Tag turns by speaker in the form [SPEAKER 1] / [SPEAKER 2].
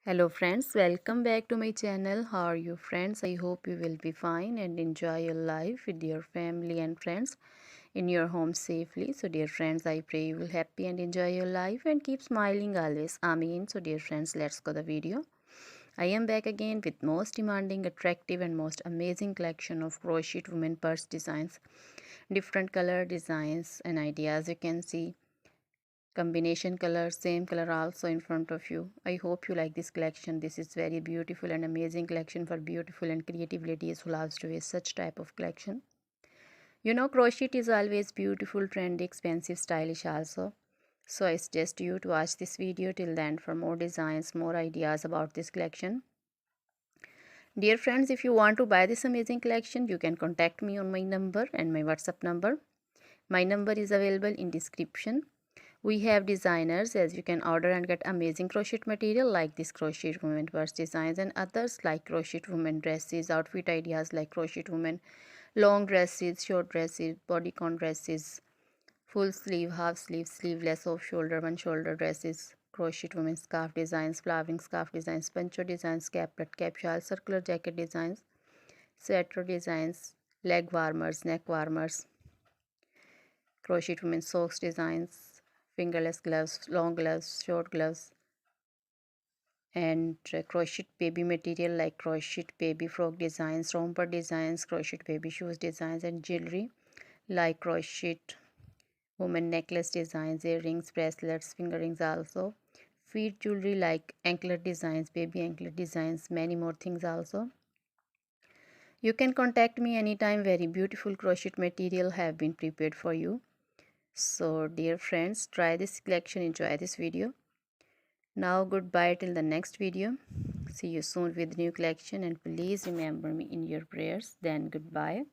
[SPEAKER 1] Hello friends, welcome back to my channel. How are you friends? I hope you will be fine and enjoy your life with your family and friends in your home safely. So dear friends, I pray you will happy and enjoy your life and keep smiling always. Amen. So dear friends, let's go the video. I am back again with most demanding, attractive and most amazing collection of crochet women purse designs. Different color designs and ideas you can see combination color, same color also in front of you. I hope you like this collection. This is very beautiful and amazing collection for beautiful and creative ladies who loves to wear such type of collection. You know, crochet is always beautiful, trendy, expensive, stylish also. So I suggest you to watch this video till the end for more designs, more ideas about this collection. Dear friends, if you want to buy this amazing collection, you can contact me on my number and my WhatsApp number. My number is available in description. We have designers as you can order and get amazing crochet material like this crochet women purse designs and others like crochet women dresses, outfit ideas like crochet women long dresses, short dresses, bodycon dresses, full sleeve, half sleeve, sleeveless, off shoulder, one shoulder dresses, crochet women scarf designs, flowering scarf designs, poncho designs, caplet, cap shawl, circular jacket designs, sweater designs, leg warmers, neck warmers, crochet women socks designs, fingerless gloves, long gloves, short gloves, and crochet baby material like crochet baby frog designs, romper designs, crochet baby shoes designs, and jewelry like crochet woman necklace designs, earrings, bracelets, finger rings also. Feet jewelry like anklet designs, baby anklet designs, many more things also. You can contact me anytime. Very beautiful crochet material have been prepared for you. So dear friends, try this collection, enjoy this video. Now goodbye till the next video. See you soon with new collection and please remember me in your prayers. Then goodbye.